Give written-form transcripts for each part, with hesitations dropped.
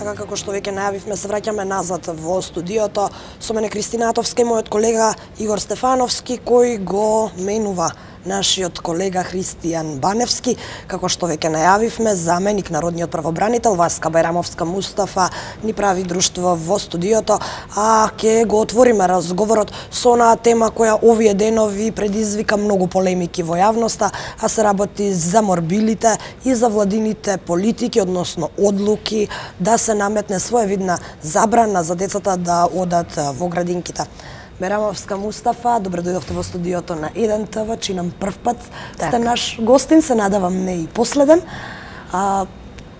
Сега, како што веќе најавивме, се враќаме назад во студиото. Со мене Кристина Атовска и мојот колега Игор Стефановски, кој го менува нашиот колега Христијан Баневски. Како што веќе најавивме, заменик народниот правобранител Васка Бајрамовска Мустафа ни прави друштво во студиото, а ќе го отвориме разговорот со онаа тема која овие денови предизвика многу полемики во јавноста, а се работи за морбилите и за владините политики, односно одлуки да се наметне своевидна забрана за децата да одат во градинките. Бајрамовска Мустафа, добре дојдовте во студиото на 1 ТВ, чинам прв пат сте наш гостин, се надевам не и последен.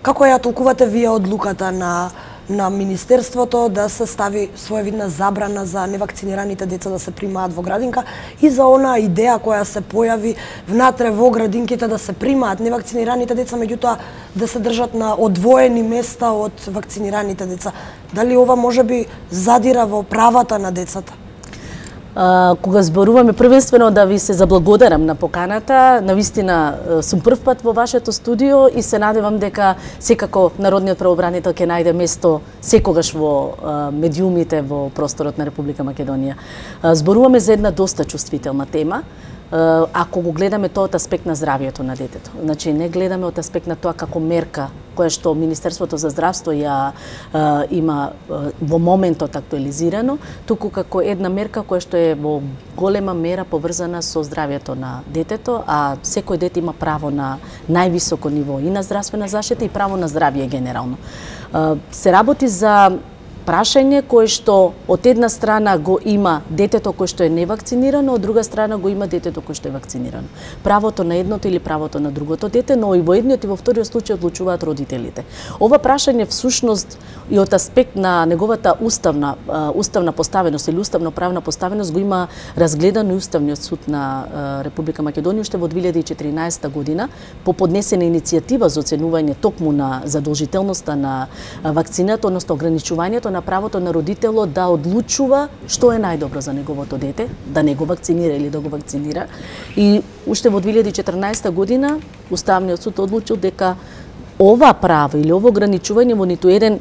Како ја толкувате вие одлуката на Министерството да се стави своевидна забрана за невакцинираните деца да се примаат во градинка и за онаа идеја која се појави внатре во градинките да се примаат невакцинираните деца, меѓутоа да се држат на одвоени места од вакцинираните деца? Дали ова можеби задира во правата на децата? Кога зборуваме, првенствено да ви се заблагодарам на поканата. Навистина сум прв пат во вашето студио и се надевам дека секако народниот правобранител ќе најде место секогаш во медиумите во просторот на Република Македонија. Зборуваме за една доста чувствителна тема, ако го гледаме тоа од аспект на здравието на детето. Значи, не гледаме од аспект на тоа како мерка која што Министерството за здравство ја има во моментот актуализирано, туку како една мерка која што е во голема мера поврзана со здравието на детето, а секој дете има право на највисоко ниво и на здравствена заштита и право на здравје генерално. Се работи за прашање кое што од една страна го има детето кое што е невакцинирано, од друга страна го има детето кое што е вакцинирано. Правото на едното или правото на другото дете, но и во едниот и во вториот случај одлучуваат родителите. Ова прашање всушност и од аспект на неговата уставна поставеност или уставно правна поставеност го има разгледано и Уставниот суд на Република Македонија уште во 2014 година по поднесена иницијатива за оценување токму на задолжителноста на вакцината, односно ограничувањето на правото на родителот да одлучува што е најдобро за неговото дете, да не го вакцинира или да го вакцинира. И уште во 2014 година Уставниот суд одлучил дека ова право или ово ограничување во ниту еден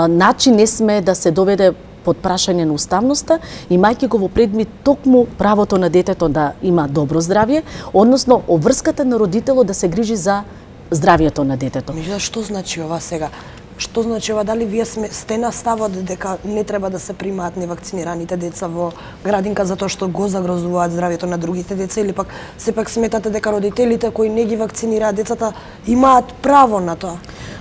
начин не сме да се доведе под прашање на уставноста, имајќи го во предмет токму правото на детето да има добро здравје, односно обврската на родителот да се грижи за здравјето на детето. Меѓутоа, што значи ова сега? Што значи ова? Дали вие сте на ставот дека не треба да се примаат невакцинираните деца во градинка затоа што го загрозуваат здравјето на другите деца, или пак сепак сметате дека родителите кои не ги вакцинираат децата имаат право на тоа?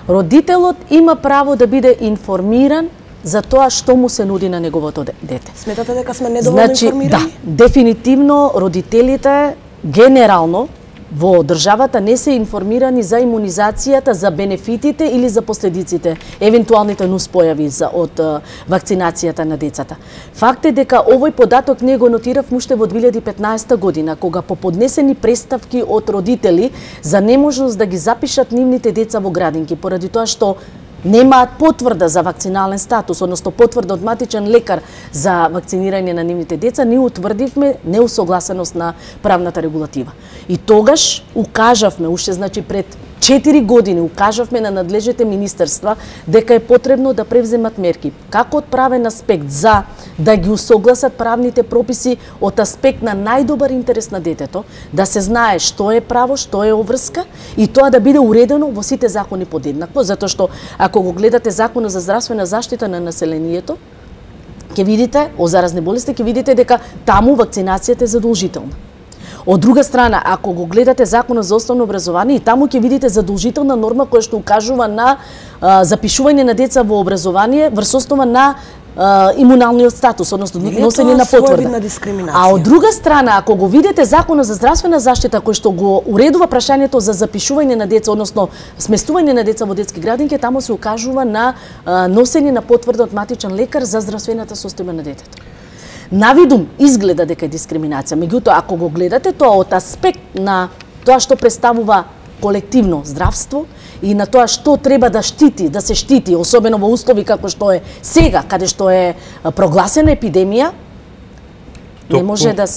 Родителот има право да биде информиран за тоа што му се нуди на неговото дете. Сметате дека сме недоволно информирани? Да, дефинитивно родителите генерално во државата не се информирани за имунизацијата, за бенефитите или за последиците, евентуалните нуспојави од вакцинацијата на децата. Факт е дека овој податок не го нотиравме уште во 2015 година, кога по поднесени представки од родители за неможност да ги запишат нивните деца во градинки, поради тоа што немаат потврда за вакцинален статус, односно потврда од матичен лекар за вакцинирање на нивните деца, ние утврдивме неусогласеност на правната регулатива. И тогаш укажавме, уште значи пред 4 години, укажавме на надлежните министерства дека е потребно да превземат мерки, како од правен аспект за да ги усогласат правните прописи од аспект на најдобар интерес на детето, да се знае што е право, што е обврска и тоа да биде уредено во сите закони подеднакво, затоа што ако го гледате Законот за здравствена заштита на населението, ќе видите, о заразни болести, ќе видите дека таму вакцинацијата е задолжителна. Од друга страна, ако го гледате Законот за основно образование, и таму ќе видите задолжителна норма која што укажува на запишување на деца во образование врз основа на имуналниот статус, односно носење на потврда. А од друга страна, ако го видите Законот за здравствена заштита кој што го уредува прашањето за запишување на деца, односно сместување на деца во детски градинки, таму се укажува на носење на потврда од матичен лекар за здравствената состојба на детето. Навидум изгледа дека е дискриминација, меѓутоа ако го гледате тоа од аспект на тоа што представува колективно здравство и на тоа што треба да се штити, особено во услови како што е сега, каде што е прогласена епидемија, не може да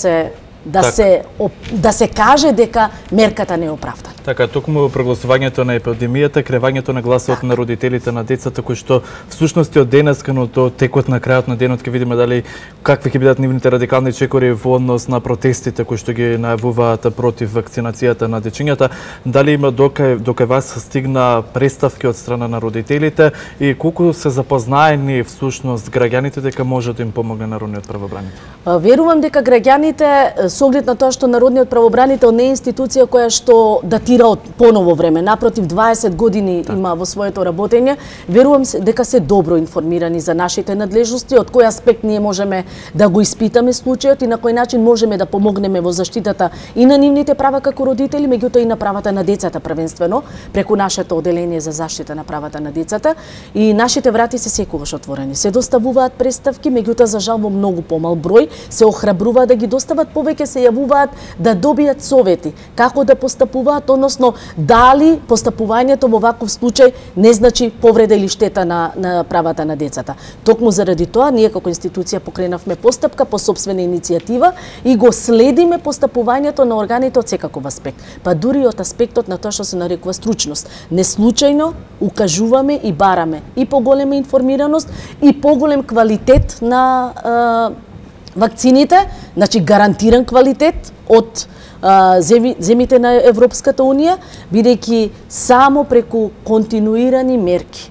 се каже дека мерката не е оправдана. Така, токму прогласувањето на епидемијата, кревањето на гласот на родителите на децата, кои што всушност од денеска, но до текот на крајот на денот ќе видиме дали какви ќе бидат нивните радикални чекори во однос на протестите кои што ги најавуваат против вакцинацијата на дечињата. Дали има дока вас стигна представки од страна на родителите и колку се запознаени всушност граѓаните дека може да им помогне народниот правобранител? Верувам дека граѓаните, со оглед на тоа што народниот правобранител не е институција која што датира од поново време, напротив 20 години има во своето работење, верувам дека се добро информирани за нашите надлежности, од кој аспект ние можеме да го испитаме случајот и на кој начин можеме да помогнеме во заштитата и на нивните права како родители, меѓутоа и на правата на децата првенствено, преку нашето оделение за заштита на правата на децата, и нашите врати се секогаш отворени. Се доставуваат представки, меѓутоа за жал во многу помал број, се охрабруваат да ги достават, повеќе се јавуваат да добијат совети како да постапуваат, односно дали постапувањето во ваков случај не значи повреда или штета на правата на децата. Токму заради тоа ние како институција покренавме постапка по сопствена иницијатива и го следиме постапувањето на органите од секаков аспект, па дури од аспектот на тоа што се нарекува стручност. Неслучајно укажуваме и бараме и поголема информираност и поголем квалитет на вакцините, значи гарантиран квалитет од земите на Европската Унија, бидејќи само преку континуирани мерки,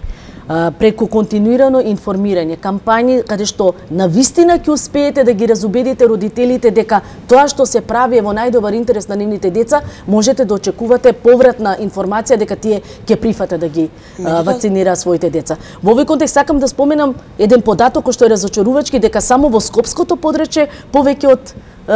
преку континуирано информирање, кампањи каде што навистина ќе успеете да ги разубедите родителите дека тоа што се прави е во најдобар интерес на нивните деца, можете да очекувате повратна информација дека тие ќе прифатат да ги вакцинираат своите деца. Во овој контекст сакам да споменам еден податок кој што е разочарувачки, дека само во Скопското подречје повеќе од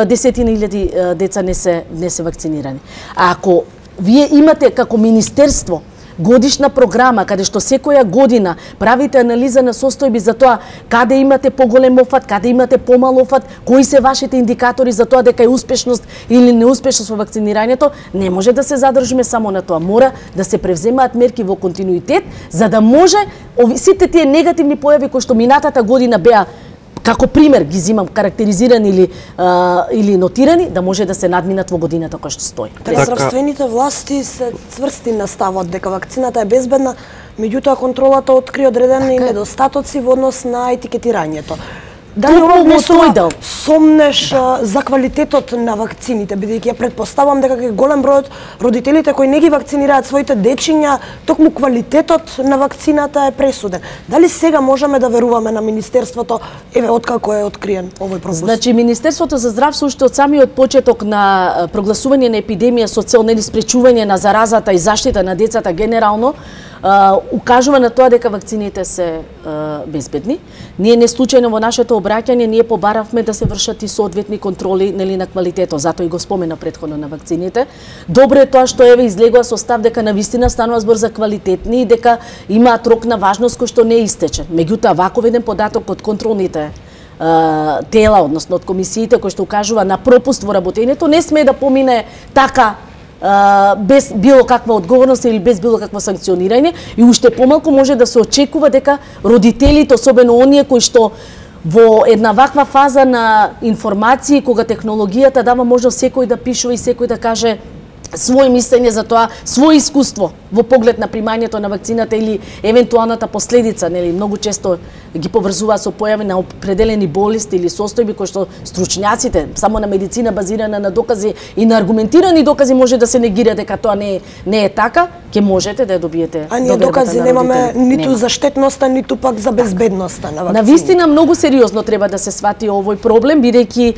десетина илјади деца не се вакцинирани. А ако вие имате како министерство годишна програма каде што секоја година правите анализа на состојби за тоа каде имате поголем офат, каде имате помал офат, кои се вашите индикатори за тоа дека е успешност или неуспешност во вакцинирањето, не може да се задржиме само на тоа. Мора да се превземаат мерки во континуитет за да може сите тие негативни појави кои што минатата година беа како пример ги зимам карактеризирани или нотирани, да може да се надминат во годината која што стои. Здравствените власти се цврсти на ставот дека вакцината е безбедна, меѓутоа контролата откри одредени недостатоци во однос на етикетирањето. Дали ова внесува сомнеш за квалитетот на вакцините, бидејќи ја претпоставам дека голем број од родителите кои не ги вакцинираат своите дечиња, токму квалитетот на вакцината е пресуден. Дали сега можеме да веруваме на Министерството, откако е откриен овој пропуск? Значи, Министерството за здравство уште од самиот почеток на прогласување на епидемија со цел спречување на заразата и заштита на децата генерално, укажува на тоа дека вакцините се безбедни. Ние не случајно во нашето обраќање ние побаравме да се вршат и соодветни контроли на квалитетот, затоа и го спомена претходно на вакцините. Добро е тоа што излегува со став дека навистина станува збор за квалитетни и дека имаат рок на важност кој што не е истечен. Меѓутоа, ваков еден податок од контролните тела, односно од комисиите кои што укажува на пропуст во работењето, не смее да помине така без било каква одговорност или без било какво санкционирање, и уште помалку може да се очекува дека родителите, особено оние кои што во една ваква фаза на информации, кога технологијата дава можност секој да пишува и секој да каже своје мислење за тоа, своје искуство во поглед на примањето на вакцината или евентуалната последица, многу често ги поврзуваат со појави на определени болести или состојби кои што стручњаците само на медицина базирана на докази и на аргументирани докази може да се негира дека тоа не е така, ќе можете да ја добиете. А ние докази немаме ниту за штетноста, ниту пак за безбедноста на вакцините. Навистина многу сериозно треба да се свати овој проблем, бидејќи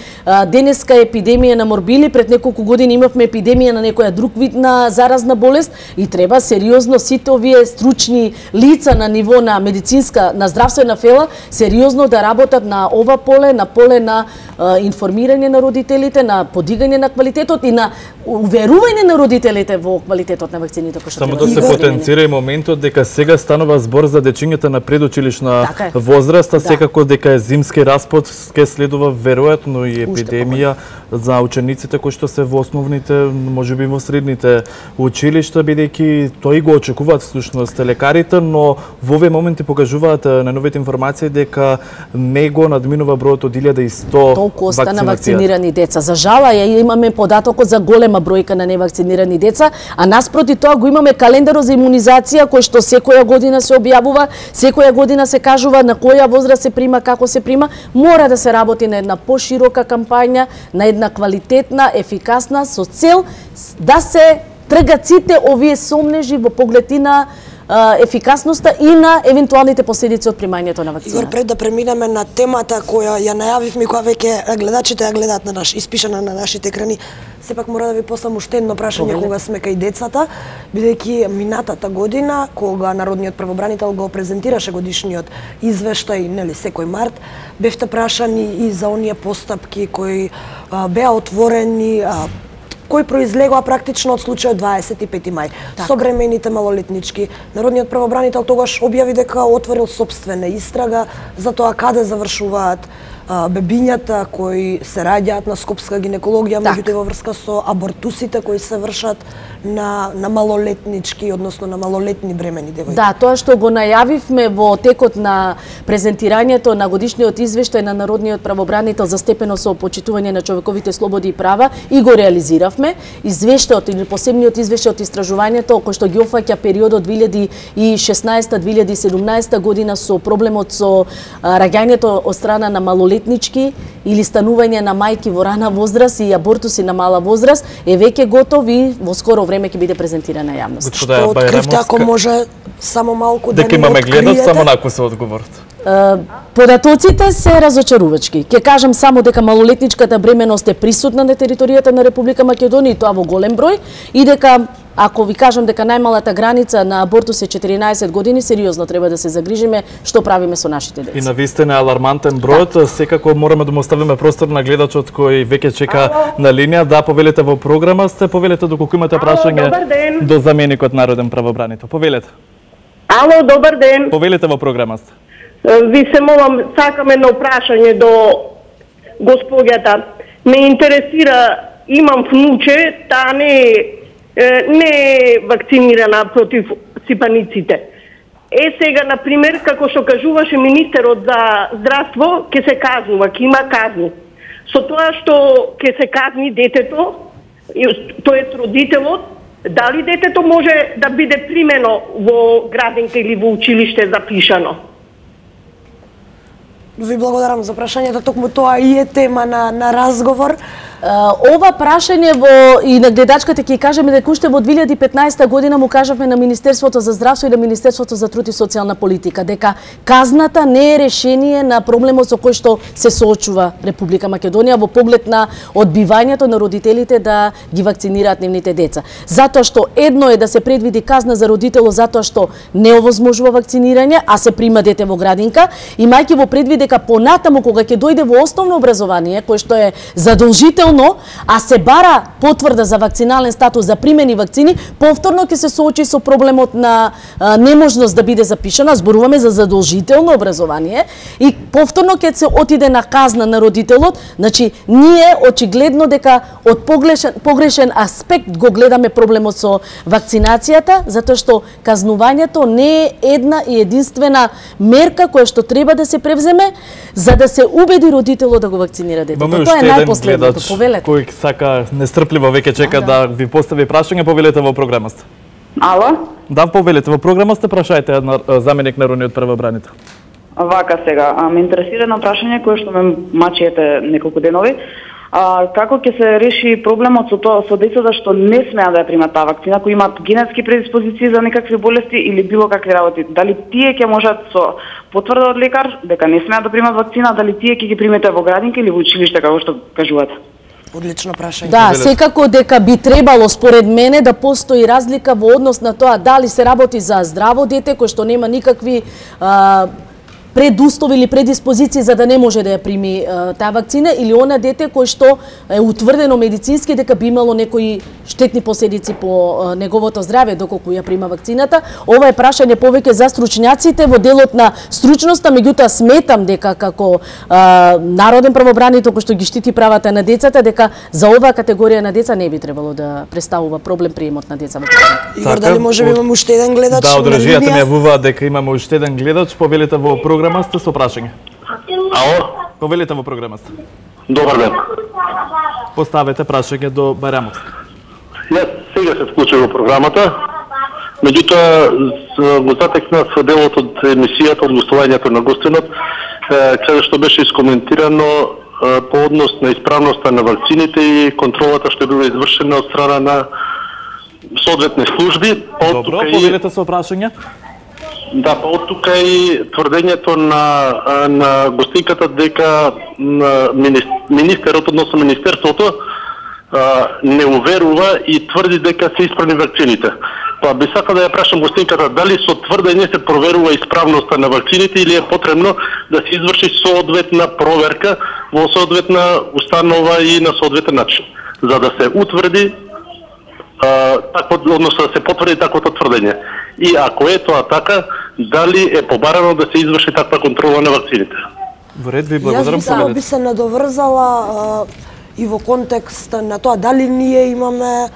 денеска епидемија на морбили, пред неколку години имавме епидемија на некоја друг вид на заразна болест и треба сериозно сите овие стручни лица на ниво на медицинска, на здравствена фела, сериозно да работат на ова поле, на информирање на родителите, на подигање на квалитетот и на уверување на родителите во квалитетот на вакцините кои што само да се потенцира и моментот дека сега станува збор за дечињата на предучилишна возраст, а секако дека е зимски распад, ке следува веројатно и епидемија за учениците кои што се во основните, можеби во средните училишта, бидејќи тој го очекуваат всушност лекарите, но во овие моменти покажуваат на новите информации дека не го надминува бројот од 1100 коста на вакцинирани деца. За жала имаме податокот за голема бројка на невакцинирани деца, а наспроти тоа го имаме календарот за имунизација кој што секоја година се објавува, секоја година се кажува на која возраст се прима, како се прима. Мора да се работи на една поширока кампања, на една квалитетна, ефикасна, со цел да се тргат сите овие сомнежи во поглед и на ефикасноста и на евентуалните последици од примањето на вакцина. Игор, пред да преминеме на темата која ја најавивме, која веќе гледачите ја гледаат на испишана на нашите екрани, сепак мора да ви послам уште едно прашање кога сме кај децата, бидејќи минатата година, кога Народниот правобранител го презентираше годишниот извештај, нели, секој март, бевте прашани и за оние постапки кои беа отворени, кои произлегоа практично од случајот 25 мај. Современите малолетнички. Народниот правобранител тогаш објави дека отворил сопствена истрага за тоа каде завршуваат бебињата кои се раѓаат на скопска гинекологија, меѓутоа во врска со абортусите кои се вршат на малолетнички, односно на малолетни бремени девојки. Да, тоа што го најавивме во текот на презентирањето на годишниот извештај на Народниот правобранител за степено со почитување на човековите слободи и права и го реализиравме. Извештајот или посебниот извештај од истражувањето кој што ги опфаќа периодот 2016-2017 година со проблемот со раѓањето од страна на малолетнички или станување на мајки во рана возраст и абортуси на мала возраст е веќе готов и во скоро време ќе биде презентиран на јавност. Што откривте, ако може само малку да дека имаме гледав, само нако се одговорот. Податоците се разочарувачки. Ќе кажам само дека малолетничката бременост е присутна на територијата на Република Македонија и тоа во голем број и дека ако ви кажам дека најмалата граница на абортус е 14 години, сериозно треба да се загрижиме што правиме со нашите деца. И навистина е алармантен бројот, секако мораме да му оставиме простор на гледачот кој веќе чека на линија. Да, повелете во програма сте, повелете доколку имате прашање до заменикот народен правобранител. Повелете. Ало, добар ден. Повелете во програма сте. Ви се молам, сакам едно прашање до господјата. Ме интересира, имам внуче, таа не е вакцинирана против сипаниците. Сега, например, како што кажуваше министерот за здравство, ќе се казнува, ќе има казни. Со тоа што ќе се казни детето, тоест родителот, дали детето може да биде примено во градинка или во училиште запишано? Ви благодарам за прашањето, токму тоа и е тема на разговор. Ова прашање и на гледачката ќе кажеме дека уште во 2015 година му кажавме на Министерството за здравство и на Министерството за труд и социјална политика дека казната не е решение на проблемот со кој што се соочува Република Македонија во поглед на одбивањето на родителите да ги вакцинираат нивните деца. Затоа што едно е да се предвиди казна за родителот затоа што не овозможува вакцинирање, а се прима дете во градинка, имајќи во предвид дека понатаму кога ќе дојде во основно образование, кој што е задолжително, а се бара потврда за вакцинален статус за примени вакцини, повторно ќе се соочи со проблемот на неможност да биде запишана, зборуваме за задолжително образование, и повторно ќе се отиде на казна на родителот. Значи, ние очигледно дека од погрешен аспект го гледаме проблемот со вакцинацијата, затоа што казнувањето не е една и единствена мерка која што треба да се превземе за да се убеди родителот да го вакцинира детето. Тоа е најпоследното. Повелете. Кој сака нестрпливо веќе чека да ви постави прашање, повелете во програма сте. Ало? Да, повелете во програма сте, прашајте на заменик народниот правобранител. Вака сега, ме интересира едно прашање кое што ме мачиете неколку денови. Како ќе се реши проблемот со тоа со децата што не смеат да ја примат таа вакцина, кои имаат генетски предиспозиции за некакви болести или било какви работи? Дали тие ќе можат со потврда од лекар дека не смеат да примат вакцина, дали тие ќе ги примете во градинка или во училиште како што кажувате? Одлично прашање. Да, секако дека би требало според мене да постои разлика во однос на тоа дали се работи за здраво дете кој што нема никакви предуслови или предиспозиции за да не може да ја прими таа вакцина, или она дете кој што е утврдено медицински дека би имало некои штетни последици по неговото здравје доколку ја прима вакцината. Ова е прашање повеќе за стручњаците во делот на стручноста, меѓутоа сметам дека како народен правобранител кој што ги штити правата на децата, дека за оваа категорија на деца не би требало да представува проблем приемот на деца во градинка. Игор, дали може би имаме уште еден гледач? Да, од режијата ми јавуваат дека имаме уште еден гледач, повелете во програма сте со прашање. Ало? Повелете во програмата. Добар ден. Поставете прашање до Барамовски. Јас сега се вклучив во програмата, меѓутоа го затекнав делот од емисијата, од гостувањето на гостинот, каде што беше искоментирано по однос на исправноста на вакцините и контролата што била извршена од страна на соодветни служби. Добро, повелете со прашање. Да, па од тука и тврдењето на гостинката дека министерот, односно министерството, не уверува и тврди дека се исправни вакцините. Па би сакал да ја прашам гостинката дали со тврдење се проверува исправноста на вакцините или е потребно да се изврши соодветна проверка во соодветна установа и на соодветен начин, за да се утврди односно да се потврди таквото тврдење. И ако е тоа така, дали е побарано да се изврши таква контрола на вакцините? Во ред, ви благодарам. Јас би се надоврзала и во контекст на тоа дали ние имаме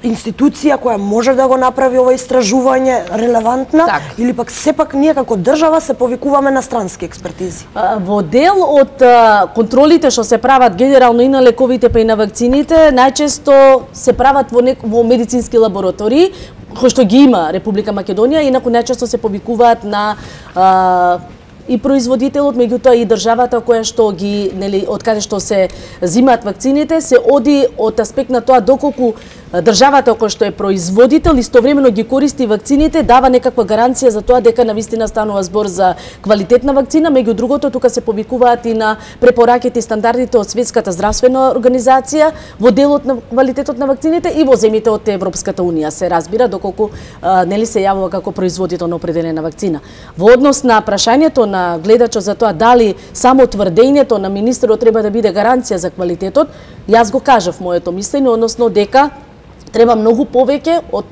институција која може да го направи ова истражување релевантна, или пак сепак ние како држава се повикуваме на странски експертизи. Во дел од контролите што се прават генерално и на лековите па и на вакцините, најчесто се прават во медицински лаборатории, кои што ги има Република Македонија, инаку најчесто се повикуваат на и производителот, меѓутоа и државата која што ги, нели, од каде што се земаат вакцините, се оди од аспект на тоа доколку државата која што е производител истовремено ги користи вакцините, дава некаква гаранција за тоа дека навистина станува збор за квалитетна вакцина, меѓу другото тука се повикуваат и на препораките и стандардите од Светската здравствена организација во делот на квалитетот на вакцините и во земјите од Европската унија, се разбира, доколку нели се јавува како производител на определена вакцина. Во однос на прашањето на гледачот за тоа дали само тврдењето на министерот треба да биде гаранција за квалитетот, јас го кажав моето мислење, односно дека треба многу повеќе од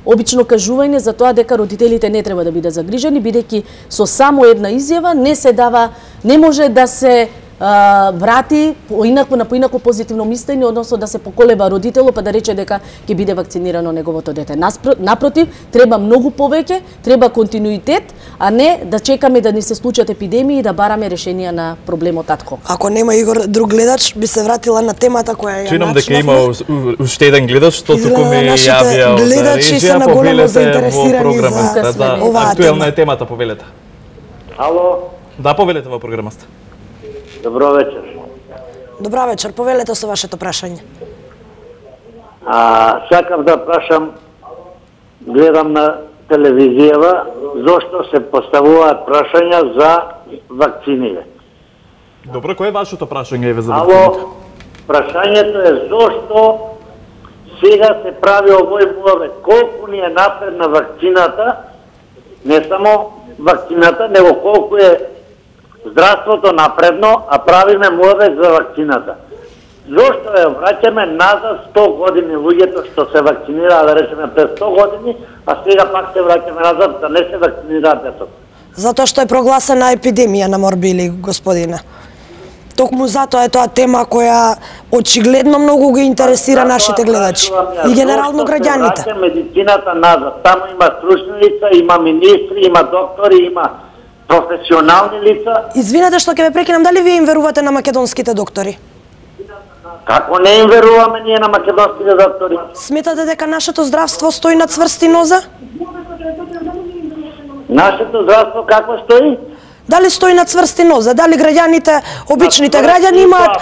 обично кажување за тоа дека родителите не треба да бидат загрижени, бидејќи со само една изјава не може да се врати на поинако позитивно мислење, односно да се поколеба родителот па да рече дека ќе биде вакцинирано неговото дете. Напротив, треба многу повеќе, треба континуитет, а не да чекаме да ни се случат епидемии и да бараме решенија на проблемот татко. Ако нема Игор друг гледач, би се вратила на темата која ја Чинам дека има уште еден гледач, што туку ми јавија од режија, повелете во програмата. Да, актуелна е темата, повелете. Ало? Да, повелете во програмата. Добро вечер. Добра вечер, повелете со вашето прашање. Сакав да прашам, гледам на телевизијава, зошто се поставуваат прашања за вакцините. Добро, кој е вашето прашање еве за вакцините? Ало, прашањето е зошто сега се прави овој муавет, колку ни е напредна вакцината, не само вакцината, него колку е здравството напредно, а правиме муавет за вакцината. Зошто ја враќаме назад 100 години луѓето што се вакцинираа, да речеме пред 100 години, а сега пак се враќаме назад да не се вакцинираат децата? Затоа што е прогласена епидемија на морбили, господине. Токму затоа е тоа тема која очигледно многу ги интересира нашите гледачи и генерално граѓаните. Зошто се враќа медицината назад? Таму има стручни лица, има министри, има доктори, има професионални лица. Извинете што ќе ве прекинам, дали вие им верувате на македонските доктори? Како не им веруваме ние на македонските доктори? Сметате дека нашето здравство стои на цврсти ноза? Нашето здравство како стои? Дали стои на цврсти ноза? Дали граѓаните, обичните граѓани имаат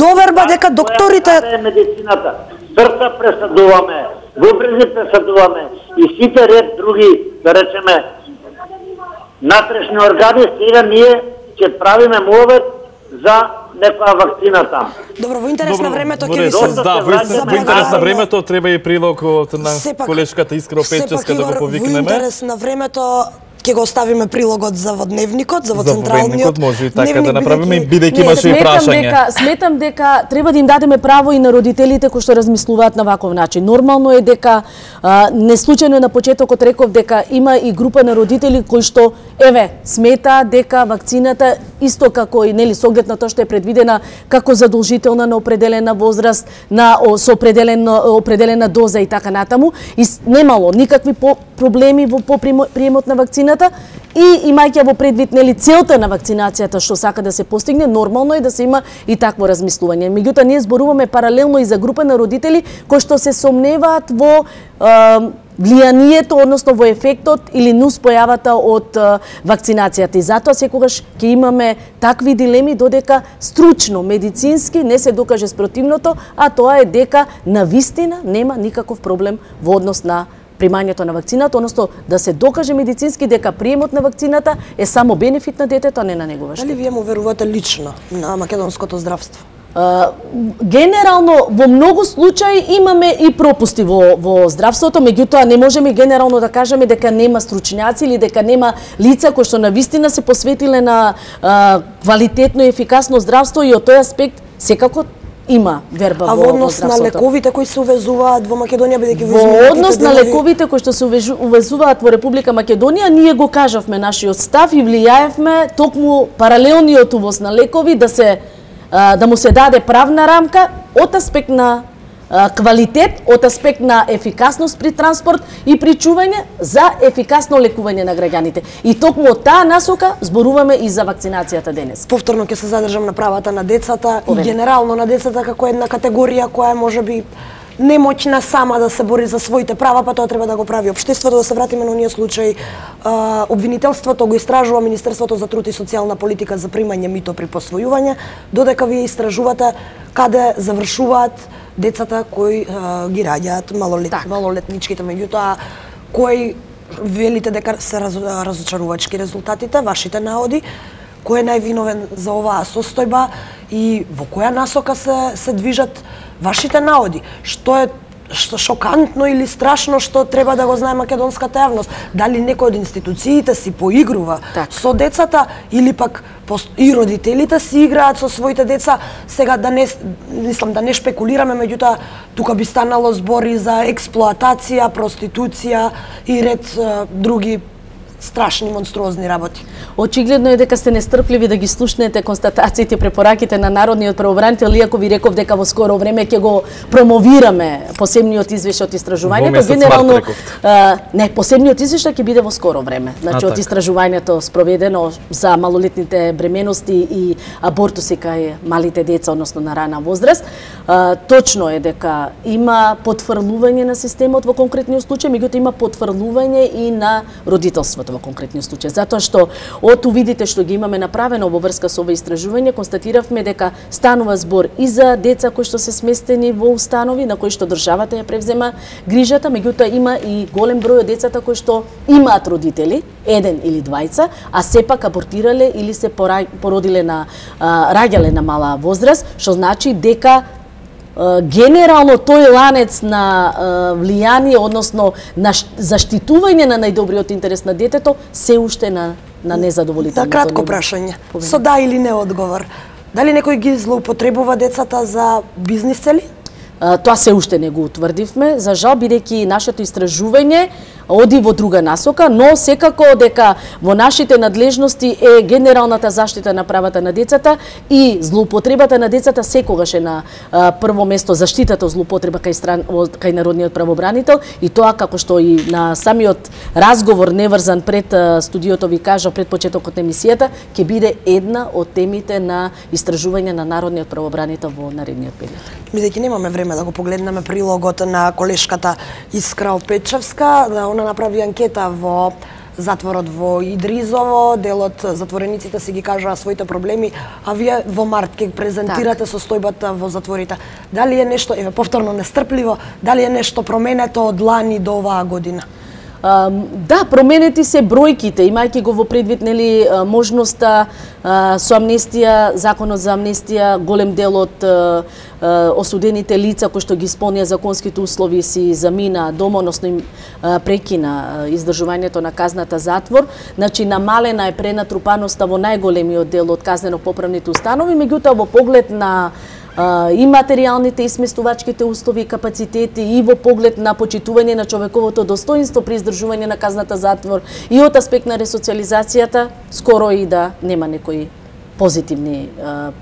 доверба дека докторите... Која е медицината? Срца пресадуваме, бубрези пресадуваме и сите ред други, да речеме, натрешни органи, сега ние ќе правиме муавет за некоја вакцина там. Добро, во интерес на времето ќе ви се... Да, во интерес на времето треба и прилог од на колешката Искра Печеска да го повикнеме. Во интерес на времето ќе го оставиме прилогот за во дневникот, за во централниот. Може и така да направиме, бидејќи имаше и прашање. Сметам дека треба да им дадеме право и на родителите кои што размислуваат на ваков начин. Нормално е дека не случајно на почетокот реков дека има и група на родители кои што смета дека вакцината исто како и нели со оглед на тоа што е предвидена како задолжителна на определена возраст, со определена доза и така натаму, и немало никакви проблеми во приемот на вакцината. вакцината и имајќи во предвид нели целта на вакцинацијата што сака да се постигне, нормално е да се има и такво размислување. Меѓутоа ние зборуваме паралелно и за група на родители кои што се сомневаат во влијанието, односно во ефектот или нуспојавата од вакцинацијата. И затоа секогаш ќе имаме такви дилеми додека стручно, медицински не се докаже спротивното, а тоа е дека навистина нема никаков проблем во однос на примањето на вакцината, односно да се докаже медицински дека приемот на вакцината е само бенефит на детето, а не на негова штета. Дали вие му верувате лично на македонското здравство? Генерално во многу случаи имаме и пропусти во здравството, меѓутоа не можеме генерално да кажеме дека нема стручњаци или дека нема лица кои што навистина се посветиле на квалитетно и ефикасно здравство и од тој аспект секако има верба во здравството. А во однос на лековите кои се увезуваат во Македонија, бидејќи во однос на лековите кои што се увезуваат во Република Македонија, ние го кажавме нашиот став и влијаевме токму паралелниот увоз на лекови да му се даде правна рамка од аспект на квалитет, од аспект на ефикасност при транспорт и при чување за ефикасно лекување на граѓаните. И токму од таа насока зборуваме и за вакцинацијата денес. Повторно ќе се задржам на правата на децата и генерално на децата како една категорија која можеби немоćна сама да се бори за своите права, па тоа треба да го прави општеството. Да се вратиме на оние случаи. Обвинителството го истражува Министерството за труд и социјална политика за примање мито при посвојување, додека вие истражувате каде завршуваат децата кои ги раѓаат малолетничките, меѓутоа кои велите дека се разочарувачки резултатите, вашите наоди, кој е највиновен за оваа состојба и во која насока се движат вашите наоди? Што е шокантно или страшно што треба да го знае македонската јавност? Дали некој од институциите си поигрува со децата или пак и родителите си играат со своите деца? Сега да не шпекулираме, меѓутоа тука би станало збори за експлоатација, проституција и ред други страшни, монструозни работи. Очигледно е дека сте нестрпливи да ги слушнете констатациите и препораките на Народниот правобранител, иако ви реков дека во скоро време ќе го промовираме посебниот извештај од истражувањето. Генерално посебниот извештај ќе биде во скоро време. Значи од истражувањето спроведено за малолетните бременности и абортуси кај малите деца, односно на рана возраст. Точно е дека има потврлување на системот во конкретниот случај, меѓутоа има потврлување и на родителството во конкретниот случај, затоа што од увидите што ги имаме направено во врска со ова истражување, констатиравме дека станува збор и за деца кои што се сместени во установи на кои што државата ја превзема грижата, меѓутоа има и голем број од децата кои што имаат родители, еден или двајца, а сепак абортирале или се породиле раѓале на мала возраст, што значи дека генерално тој ланец на влијание, односно на заштитување на најдобриот интерес на детето, се уште на незадоволителното. Кратко прашање, со да или не одговор. Дали некој ги злоупотребува децата за бизнис цели? Тоа се уште не го утврдивме, за жал, бидејќи нашето истражување оди во друга насока, но секако дека во нашите надлежности е генералната заштита на правата на децата и злоупотребата на децата секогаш е на прво место, заштитата од злоупотреба кај Народниот правобранител, и тоа како што и на самиот разговор неврзан пред студиото ви кажа пред почетокот на емисијата, ќе биде една од темите на истражување на Народниот правобранител во наредниот период. Бидејќи немаме време да го погледнеме прилогот на колешката Искра Опечевска, она направи анкета во затворот во Идризово, дел од затворениците си ги кажаа своите проблеми, а вие во март ќе презентирате состојбата во затворите. Дали е нешто, повторно нестрпливо, дали е нешто променето од лани до оваа година? Да, променети се бројките, имајќи го во предвид можноста со амнестија, законот за амнестија, голем дел од осудените лица кои што ги исполнија законските услови си замина дома, односно им прекина издржувањето на казната затвор. Значи намалена е пренатрупаноста во најголемиот дел од казнено-поправните установи, меѓутоа во поглед на и материјалните и сместувачките услови и капацитети и во поглед на почитување на човековото достоинство при издржување на казната затвор и од аспект на ресоциализацијата, скоро и да нема некои позитивни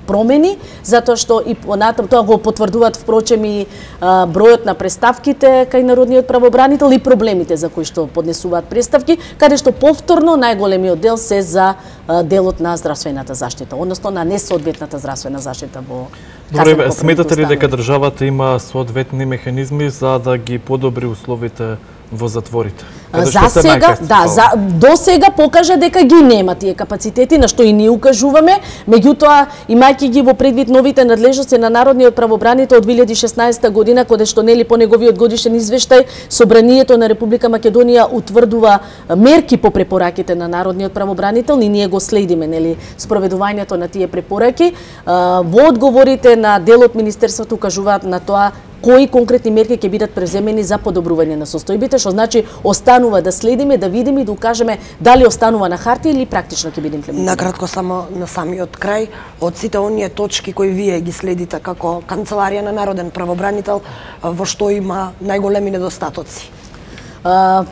промени, затоа што и понатаму тоа го потврдуваат впрочем и бројот на представките кај народниот правобранител и проблемите за кои што поднесуваат представки, каде што повторно најголемиот дел се за делот на здравствената заштита, односно на несоодветната здравствена заштита во Добре, сметате ли дека државата има соодветни механизми за да ги подобри условите во затворите? За сега, да, до сега покажа дека ги нема тие капацитети, на што и ние укажуваме, меѓутоа, имајќи ги во предвид новите надлежности на Народниот правобранител од 2016 година, каде што нели по неговиот годишен извештај, Собранието на Република Македонија утврдува мерки по препораките на Народниот правобранител и ние го следиме, нели, спроведувањето на тие препораки. Во одговорите на делот Министерството укажуваат на тоа кои конкретни мерки ќе бидат преземени за подобрување на состојбите, што значи останува да следиме, да видиме и да укажеме дали останува на хартија или практично ќе биде имплементирано. Накратко само на самиот крај, од сите оние точки кои вие ги следите како Канцеларија на Народен правобранител, во што има најголеми недостатоци?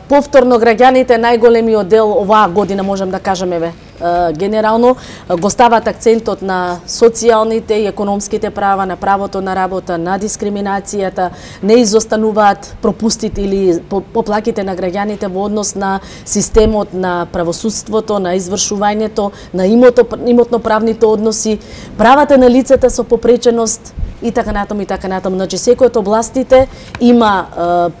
Повторно граѓаните најголемиот дел оваа година можам да кажеме генерално го стават акцентот на социјалните и економските права, на правото на работа, на дискриминацијата, не изостануваат пропустите или поплаките на граѓаните во однос на системот на правосудството, на извршувањето, на имотно-правните односи, правата на лицата со попреченост и така натаму и така натаму. Значи секој од областите има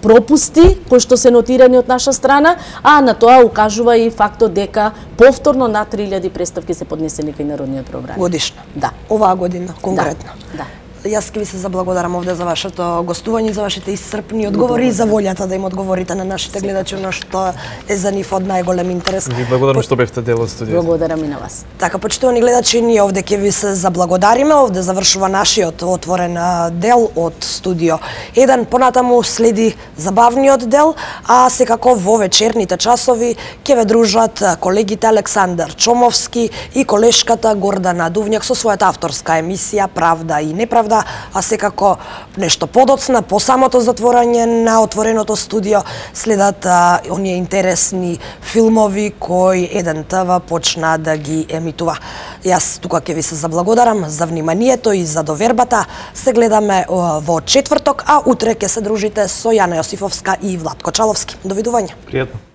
пропусти кои што се нотирани од наша страна, а на тоа укажува и фактот дека повторно над 3000 представки се поднесени кај Народниот правобранител. Годишно? Да. Оваа година, конкретно? Да. Јас ќе ви се заблагодарам овде за вашето гостување, за вашите исцрпни одговори и за волјата да им одговорите на нашите гледачи, но што е за нив од најголем интерес. Ви благодарам што бевте дел од студиото. Благодарам и на вас. Така, почитувани гледачи, ние овде ќе ви се заблагодариме. Овде завршува нашиот отворен дел од студио 1. Понатаму следи забавниот дел, а секако во вечерните часови ќе ве дружат колегите Александар Чомовски и колешката Гордана Дувњак со својата авторска емисија Правда и неправда, а секако нешто подоцна по самото затворање на отвореното студио следат оние интересни филмови кои Еден ТВ почна да ги емитува. Јас тука ќе ви се заблагодарам за вниманието и за довербата. Се гледаме во четврток, а утре ќе се дружите со Јана Јосифовска и Владко Чаловски. Довидување. Пријатно.